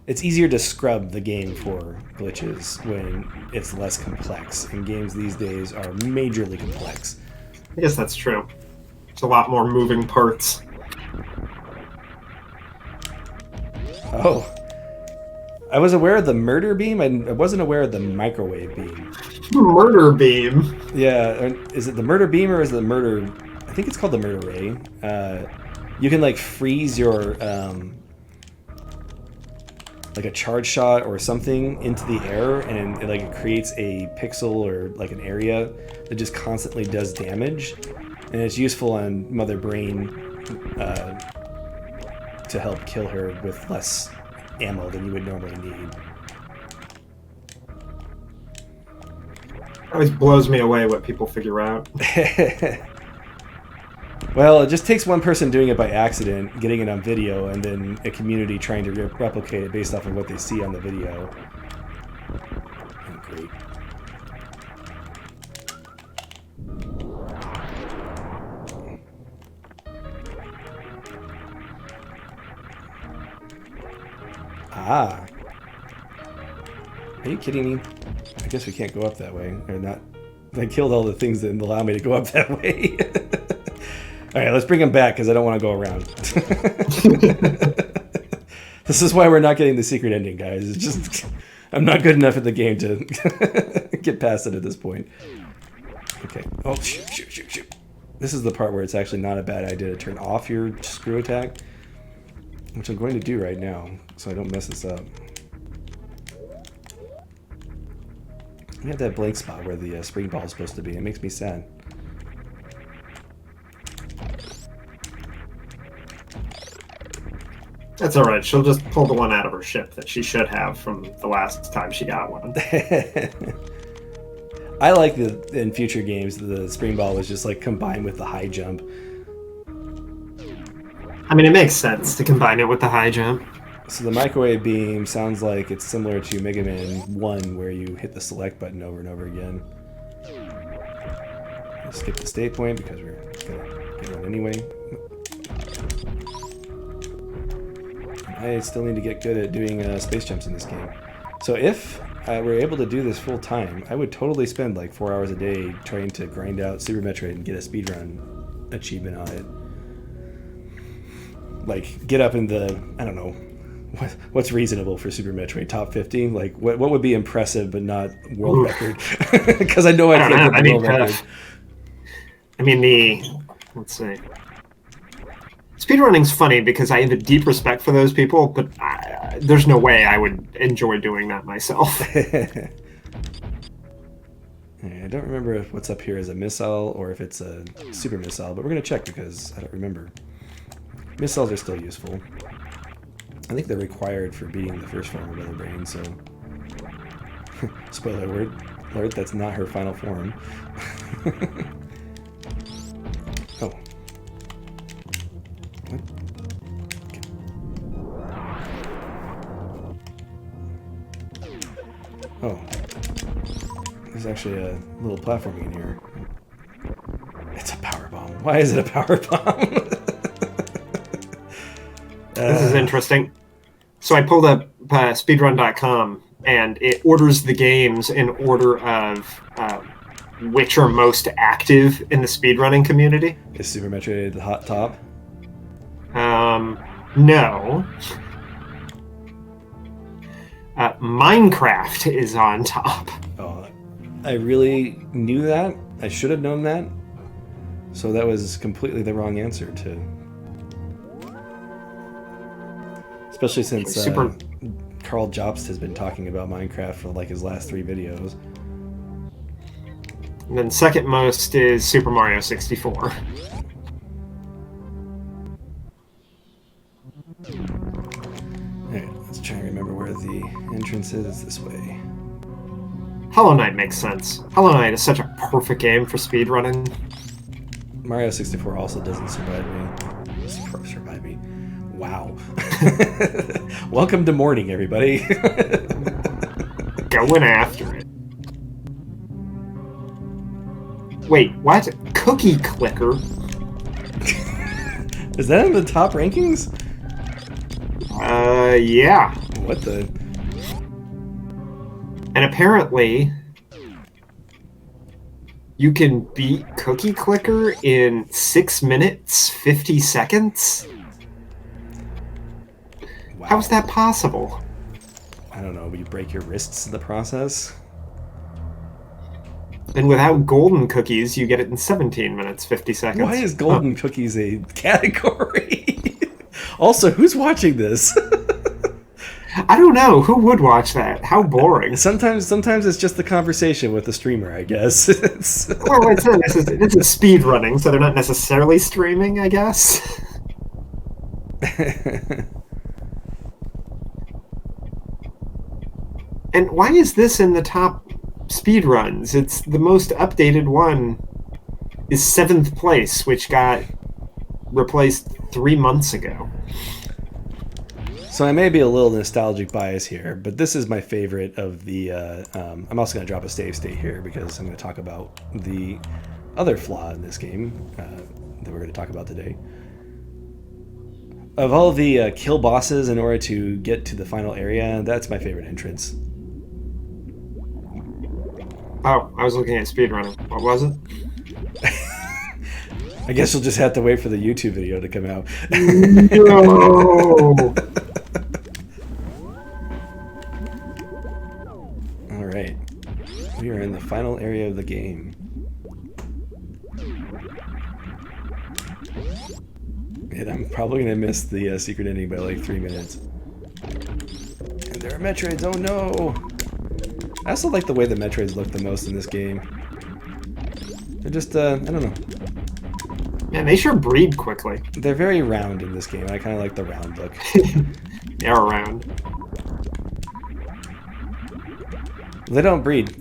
It's easier to scrub the game for glitches when it's less complex, and games these days are majorly complex. I guess that's true. There's a lot more moving parts. Oh. I was aware of the murder beam. I wasn't aware of the microwave beam. Murder beam? Yeah. Is it the murder beam or is it the murder... I think it's called the murder ray. You can, like, freeze your... like a charge shot or something into the air, and it creates a pixel or like an area that just constantly does damage, and it's useful on Mother Brain to help kill her with less ammo than you would normally need. It always blows me away what people figure out. Well, it just takes one person doing it by accident, getting it on video, and then a community trying to replicate it based off of what they see on the video. Oh, great. Ah. Are you kidding me? I guess we can't go up that way. Or not. I killed all the things that allow me to go up that way. All right, let's bring him back because I don't want to go around. This is why we're not getting the secret ending, guys. It's just I'm not good enough at the game to get past it at this point. Okay. Oh, shoot. This is the part where it's actually not a bad idea to turn off your screw attack, which I'm going to do right now so I don't mess this up. We have that blank spot where the spring ball is supposed to be. It makes me sad. That's alright, she'll just pull the one out of her ship that she should have from the last time she got one. I like that in future games the spring ball was just like combined with the high jump. I mean, it makes sense to combine it with the high jump. So the microwave beam sounds like it's similar to Mega Man 1 where you hit the select button over and over again. Let's skip the state point because we're going to get one anyway. I still need to get good at doing space jumps in this game. So if I were able to do this full time, I would totally spend like 4 hours a day trying to grind out Super Metroid and get a speedrun achievement on it. Like, get up in the, I don't know, what's reasonable for Super Metroid? Top 50? Like, what would be impressive but not world record? Because I know I can't get the world record. I mean, let's see. Speedrunning's funny because I have a deep respect for those people, but there's no way I would enjoy doing that myself. I don't remember if what's up here is a missile or if it's a super missile, but we're going to check because I don't remember. Missiles are still useful. I think they're required for beating the first form of Mother Brain, so... Spoiler alert, that's not her final form. Oh. What? Okay. Oh. There's actually a little platforming in here. It's a power bomb. Why is it a power bomb? This is interesting. So I pulled up speedrun.com and it orders the games in order of which are most active in the speedrunning community. Is Super Metroid at the hot top? No. Minecraft is on top. Oh, I really knew that. I should have known that. So that was completely the wrong answer to. Especially since Carl Jobst has been talking about Minecraft for like his last 3 videos. And then second most is Super Mario 64. Alright, let's try and remember where the entrance is. This way. Hollow Knight makes sense. Hollow Knight is such a perfect game for speedrunning. Mario 64 also doesn't survive me. Survive me. Wow. Welcome to morning, everybody. Going after it. Wait, what? Cookie Clicker? Is that in the top rankings? Yeah. What the? And apparently, you can beat Cookie Clicker in 6 minutes, 50 seconds? Wow. How is that possible? I don't know, but you break your wrists in the process? And without golden cookies, you get it in 17 minutes, 50 seconds. Why is golden cookies a category? Also, who's watching this? I don't know. Who would watch that? How boring. Sometimes it's just the conversation with the streamer, I guess. Well, it's not this is speed running, so they're not necessarily streaming, I guess. And why is this in the top speed runs? It's the most updated one is 7th place, which got replaced 3 months ago. So I may be a little nostalgic bias here, but this is my favorite of the... I'm also going to drop a save state here because I'm going to talk about the other flaw in this game that we're going to talk about today. Of all the kill bosses in order to get to the final area, that's my favorite entrance. Oh, I was looking at speedrunning. What was it? I guess you'll just have to wait for the YouTube video to come out. No! Alright. We are in the final area of the game. And I'm probably going to miss the secret ending by like 3 minutes. And there are Metroids, oh no! I also like the way the Metroids look the most in this game. They're just, I don't know. Man, they sure breed quickly. They're very round in this game. I kind of like the round look. They're round. They don't breed.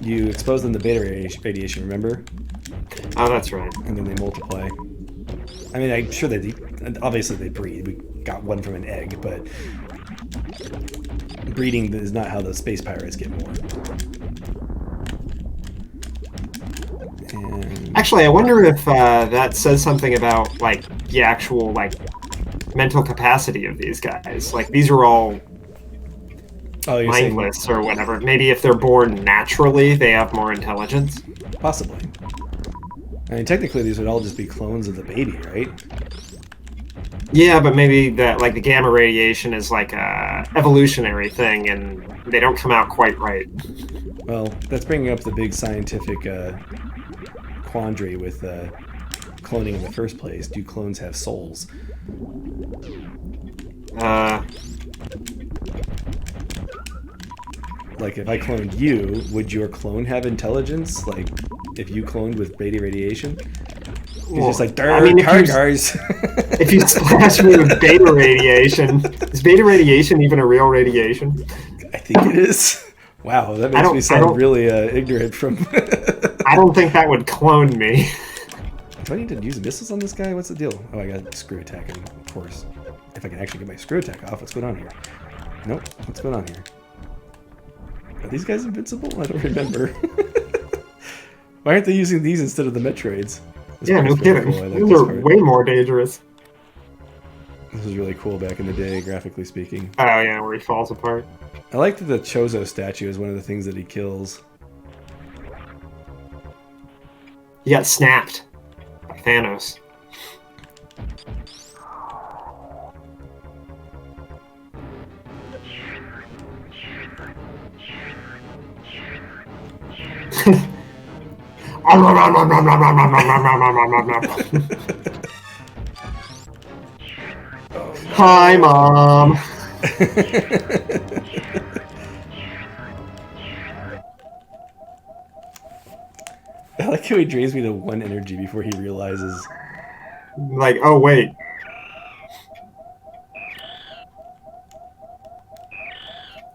You expose them to beta radiation, remember? Oh, that's right. And then they multiply. I mean, I'm sure obviously they breed. We got one from an egg, but breeding is not how the space pirates get more. And Actually, I wonder if that says something about like the actual like mental capacity of these guys. Like these are all mindless or whatever. Maybe if they're born naturally, they have more intelligence. Possibly. I mean, technically, these would all just be clones of the baby, right? Yeah, but maybe that like the gamma radiation is like a evolutionary thing, and they don't come out quite right. Well, that's bringing up the big scientific quandary with cloning in the first place. Do clones have souls? Like, if I cloned you, would your clone have intelligence? Like, if you cloned with beta radiation? He's just like, guys. If you splash me with beta radiation, is beta radiation even a real radiation? I think it is. Wow, that makes me sound really ignorant from... I don't think that would clone me. Do I need to use missiles on this guy? What's the deal? Oh, I got screw attack, of course. If I can actually get my screw attack off, what's going on here? Nope, what's going on here? Are these guys invincible? I don't remember. Why aren't they using these instead of the Metroids? Yeah, no kidding. These are way more dangerous. This was really cool back in the day, graphically speaking. Oh yeah, where he falls apart. I like that the Chozo statue is one of the things that he kills. He got snapped by Thanos. Hi, Mom. I like how he drains me to 1 energy before he realizes. Like, oh, wait.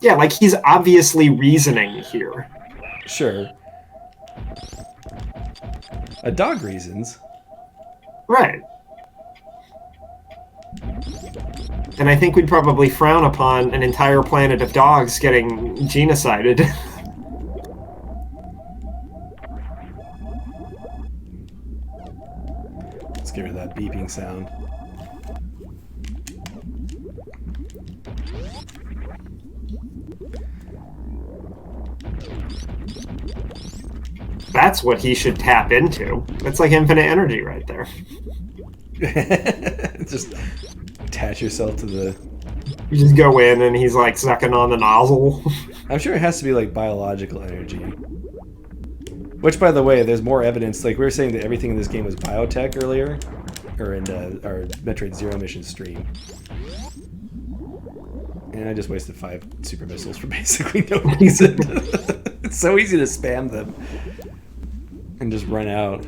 Yeah, like he's obviously reasoning here. Sure. A dog reasons. Right. And I think we'd probably frown upon an entire planet of dogs getting genocided. Let's get rid of that beeping sound. That's what he should tap into. That's like infinite energy right there. Just attach yourself to the... You just go in and he's like sucking on the nozzle. I'm sure it has to be like biological energy. Which, by the way, there's more evidence. Like we were saying that everything in this game was biotech earlier, or in our Metroid Zero mission stream. And I just wasted 5 super missiles for basically no reason. It's so easy to spam them and just run out.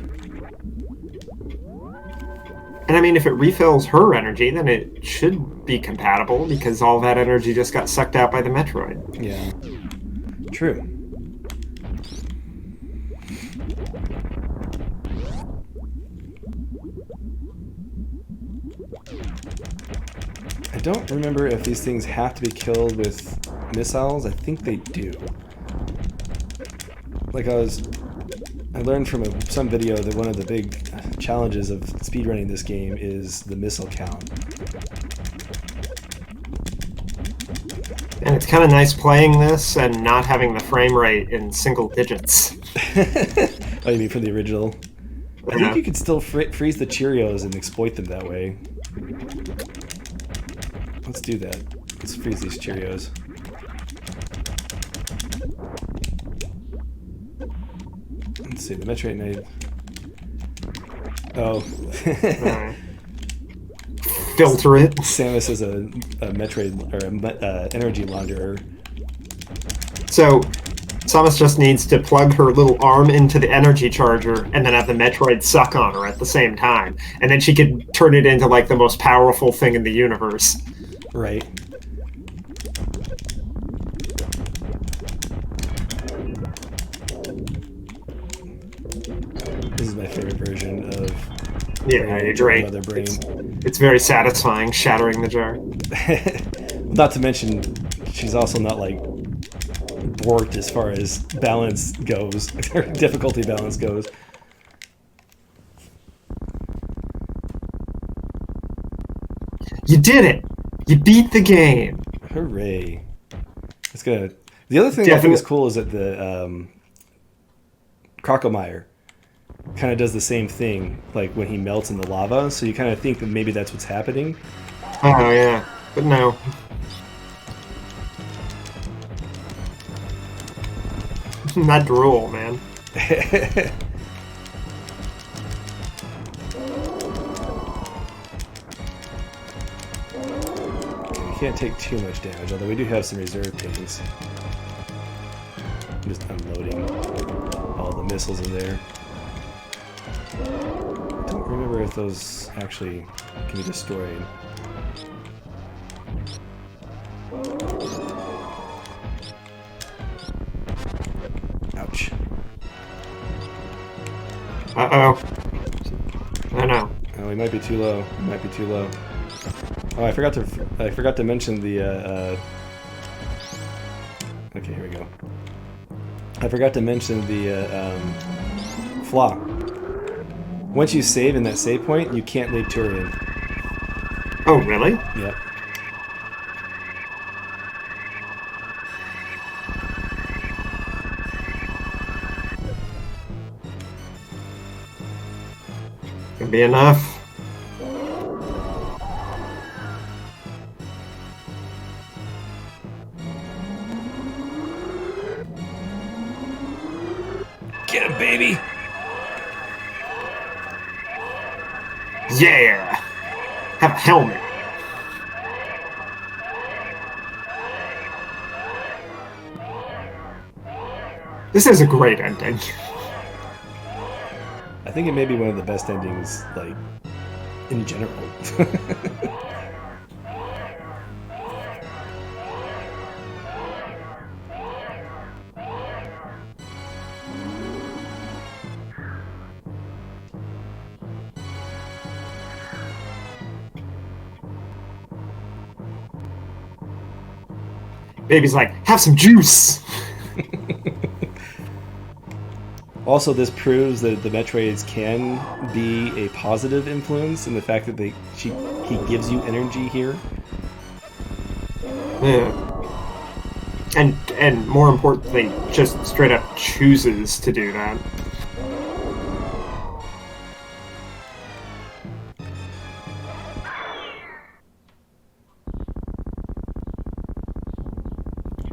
And I mean, if it refills her energy, then it should be compatible because all that energy just got sucked out by the Metroid. Yeah. True. I don't remember if these things have to be killed with missiles. I think they do. Like I learned from some video that one of the big challenges of speedrunning this game is the missile count. And it's kind of nice playing this and not having the frame rate in single digits. Oh, you mean from the original? I think you could still freeze the Cheerios and exploit them that way. Let's do that. Let's freeze these Cheerios. Let's see, the Metroid Knight. Oh. Filter it. Samus is a Metroid, or a energy launderer. So, Samus just needs to plug her little arm into the energy charger and then have the Metroid suck on her at the same time. And then she could turn it into, like, the most powerful thing in the universe. Right. This is my favorite version of Yeah, I agree. Mother Brain. It's very satisfying, shattering the jar. Not to mention, she's also not like borked as far as balance goes, or difficulty balance goes. You did it! You beat the game! Hooray! It's good. The other thing I think is cool is that the Crocomire kind of does the same thing, like when he melts in the lava. So you kind of think that maybe that's what's happening. Oh yeah, but no. Not drool, man. We can't take too much damage, although we do have some reserve pains. I'm just unloading all the missiles in there. I don't remember if those actually can be destroyed. Ouch. Uh-oh. I know. Oh, we might be too low. We might be too low. Oh, I forgot to mention the okay, here we go. I forgot to mention the flaw. Once you save in that save point, you can't leave Turian. Oh, really? Yep. Could be enough. Get him, baby! Yeah! Have a helmet. This is a great ending. I think it may be one of the best endings, like, in general. Baby's like, have some juice! Also, this proves that the Metroids can be a positive influence in the fact that he gives you energy here. Yeah. And more importantly, just straight up chooses to do that.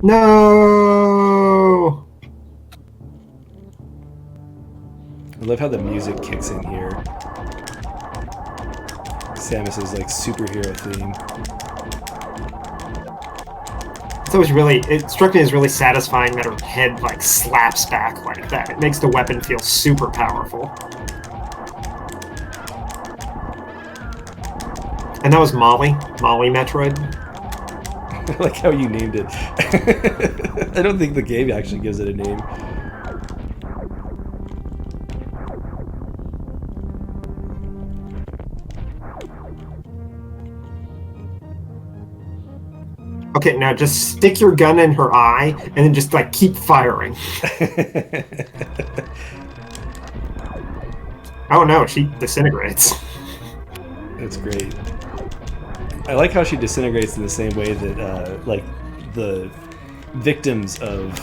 No! I love how the music kicks in here. Samus's like superhero theme. It's always it struck me as really satisfying that her head like slaps back like that. It makes the weapon feel super powerful. And that was Molly Metroid. I like how you named it. I don't think the game actually gives it a name. Okay, now just stick your gun in her eye and then just like keep firing. Oh no, she disintegrates. That's great. I like how she disintegrates in the same way that like the victims of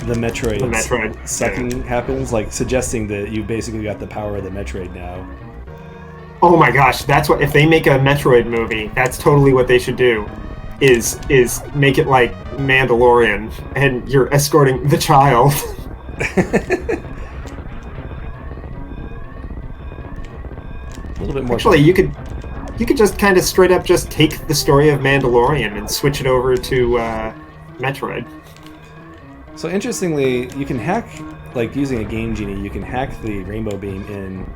the Metroid sucking happens, like suggesting that you basically got the power of the Metroid now. Oh my gosh, that's what, if they make a Metroid movie, that's totally what they should do. Is make it like Mandalorian, and you're escorting the child. A little bit more. Actually, you could just kind of straight up just take the story of Mandalorian and switch it over to Metroid. So interestingly, you can hack, like using a Game Genie, you can hack the Rainbow Beam in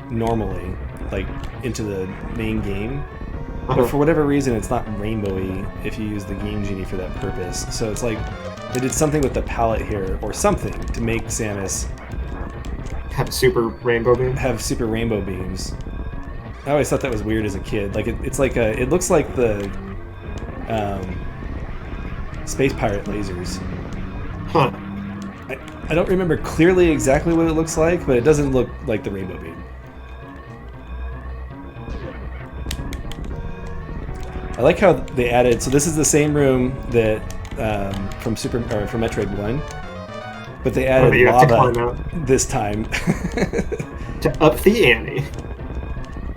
normally, like into the main game. But for whatever reason, it's not rainbowy if you use the Game Genie for that purpose. So it's like they did something with the palette here, or something, to make Samus have super rainbow beam. Have super rainbow beams. I always thought that was weird as a kid. Like it's like it looks like the Space Pirate lasers. Huh. I don't remember clearly exactly what it looks like, but it doesn't look like the rainbow beam. I like how they added. So this is the same room that from Metroid 1, but they added lava this time to up the ante.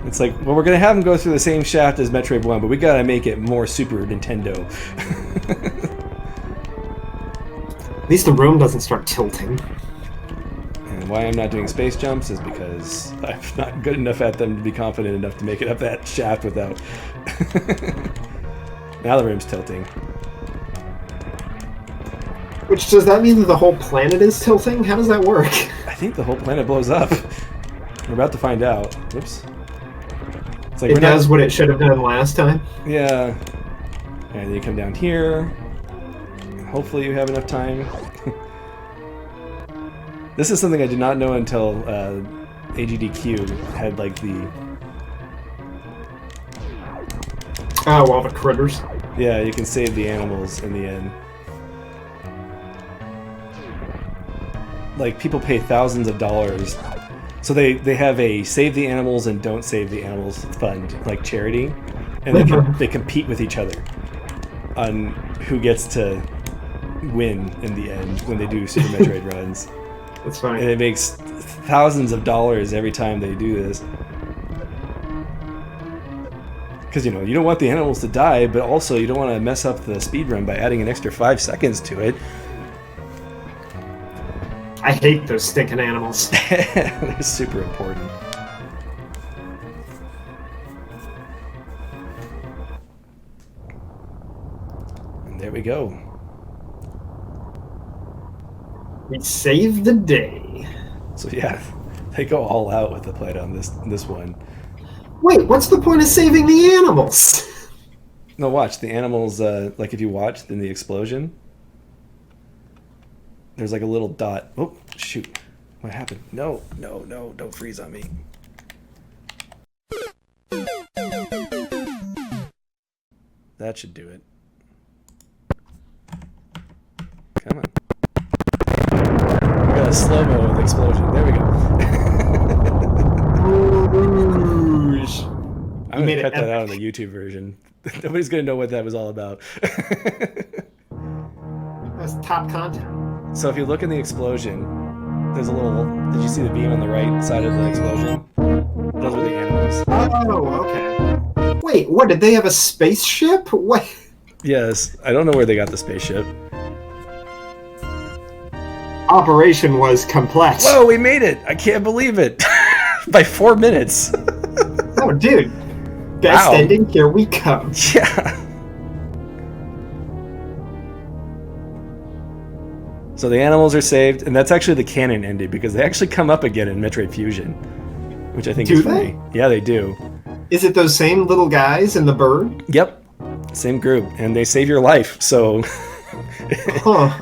It's like, well, we're gonna have them go through the same shaft as Metroid 1, but we gotta make it more Super Nintendo. At least the room doesn't start tilting. And why I'm not doing space jumps is because I'm not good enough at them to be confident enough to make it up that shaft without. Now the room's tilting. Which, does that mean that the whole planet is tilting? How does that work? I think the whole planet blows up. We're about to find out. Whoops. It's like it does what it should have done last time? Yeah. And you come down here. Hopefully you have enough time. This is something I did not know until AGDQ had like the... Oh, all the critters. Yeah, you can save the animals in the end. Like, people pay thousands of dollars. So they have a save the animals and don't save the animals fund, like charity. And they compete with each other on who gets to win in the end when they do Super Metroid runs. That's funny. And it makes thousands of dollars every time they do this. Because, you know, you don't want the animals to die, but also you don't want to mess up the speedrun by adding an extra 5 seconds to it. I hate those stinking animals. They're super important. There we go. We saved the day. So yeah, they go all out with the play on this one. Wait, what's the point of saving the animals? No, watch the animals. Like if you watch in the explosion, there's like a little dot. Oh shoot! What happened? No! Don't freeze on me. That should do it. Come on. We got a slow-mo with explosion. There we go. I'm going to cut that out on the YouTube version. Nobody's going to know what that was all about. That's top content. So if you look in the explosion, there's a little... Did you see the beam on the right side of the explosion? Those are the animals. Oh, okay. Wait, what? Did they have a spaceship? What? Yes. I don't know where they got the spaceship. Operation was complex. Whoa, we made it! I can't believe it! By 4 minutes. Oh, dude. Best ending, here we come. Yeah. So the animals are saved, and that's actually the canon ending because they actually come up again in Metroid Fusion, which I think is funny. Yeah, they do. Is it those same little guys in the bird? Yep. Same group, and they save your life. So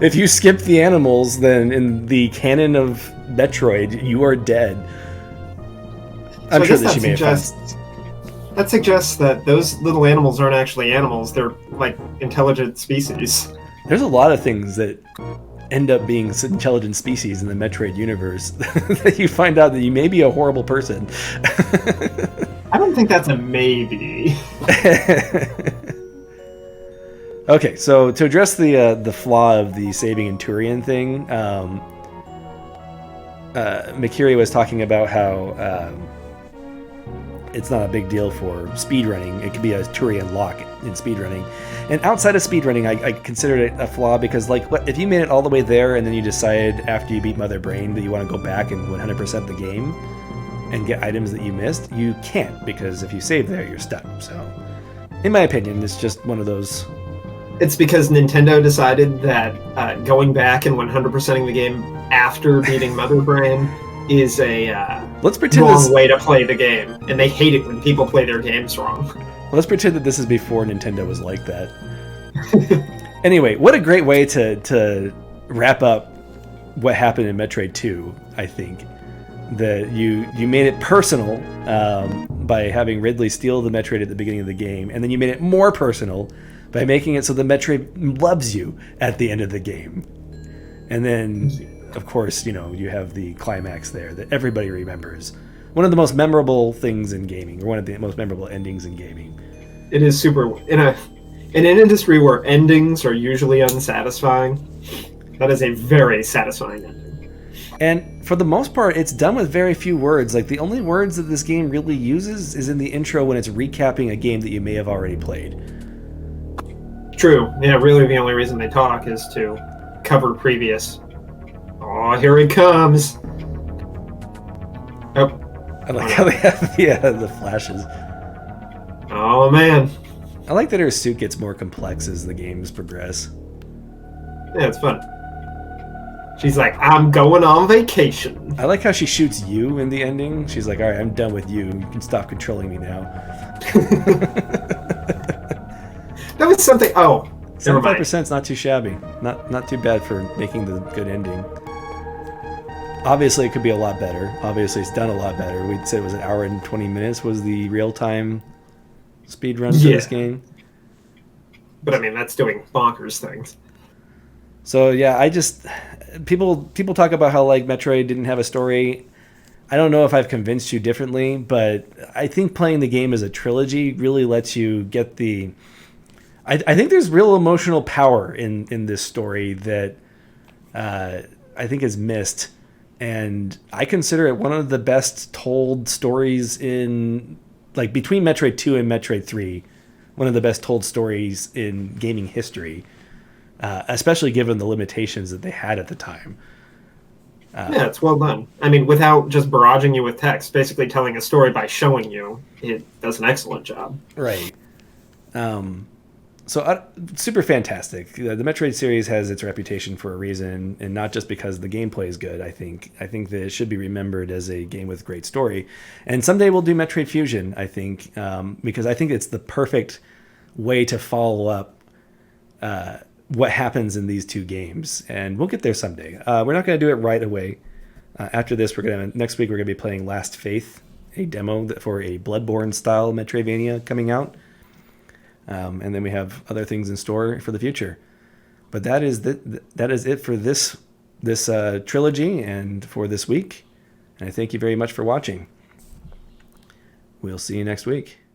if you skip the animals, then in the canon of Metroid, you are dead. I'm sure that she may have. That suggests that those little animals aren't actually animals. They're like intelligent species. There's a lot of things that end up being intelligent species in the Metroid universe that you find out that you may be a horrible person. I don't think that's a maybe. Okay, so to address the flaw of the saving in Turian thing, Mikiri was talking about how it's not a big deal for speedrunning. It could be a Turian lock in speedrunning. And outside of speedrunning, I considered it a flaw because, like, if you made it all the way there and then you decided after you beat Mother Brain that you want to go back and 100% the game and get items that you missed, you can't because if you save there, you're stuck. So, in my opinion, it's just one of those... It's because Nintendo decided that going back and 100%ing the game after beating Mother Brain is a wrong way to play the game, and they hate it when people play their games wrong. Let's pretend that this is before Nintendo was like that. Anyway, what a great way to wrap up what happened in Metroid 2, I think. That you made it personal by having Ridley steal the Metroid at the beginning of the game, and then you made it more personal by making it so the Metroid loves you at the end of the game. And then, of course, you have the climax there that everybody remembers. One of the most memorable things in gaming, or one of the most memorable endings in gaming. It is super... In an industry where endings are usually unsatisfying, that is a very satisfying ending. And for the most part, it's done with very few words. Like, the only words that this game really uses is in the intro when it's recapping a game that you may have already played. True. Yeah, really the only reason they talk is to cover previous. Oh, here he comes. Oh. I like how they have the flashes. Oh, man. I like that her suit gets more complex as the games progress. Yeah, it's fun. She's like, I'm going on vacation. I like how she shoots you in the ending. She's like, all right, I'm done with you. You can stop controlling me now. That was something... Oh, 75% is not too shabby. Not too bad for making the good ending. Obviously, it could be a lot better. Obviously, it's done a lot better. We'd say it was an hour and 20 minutes was the real-time speed run for this game. But, I mean, that's doing bonkers things. So, yeah, people talk about how, like, Metroid didn't have a story. I don't know if I've convinced you differently, but I think playing the game as a trilogy really lets you get the... I think there's real emotional power in this story that I think is missed. And I consider it one of the best told stories in, like, between Metroid 2 and Metroid 3, one of the best told stories in gaming history, especially given the limitations that they had at the time. Yeah, it's well done. I mean, without just barraging you with text, basically telling a story by showing you, it does an excellent job. Right. super fantastic. The Metroid series has its reputation for a reason, and not just because the gameplay is good. I think that it should be remembered as a game with great story. And someday we'll do Metroid Fusion. I think because I think it's the perfect way to follow up what happens in these two games, and we'll get there someday. We're not going to do it right away. After this, next week we're going to be playing Last Faith, a demo for a Bloodborne style Metroidvania coming out. And then we have other things in store for the future. But that is it for this trilogy and for this week. And I thank you very much for watching. We'll see you next week.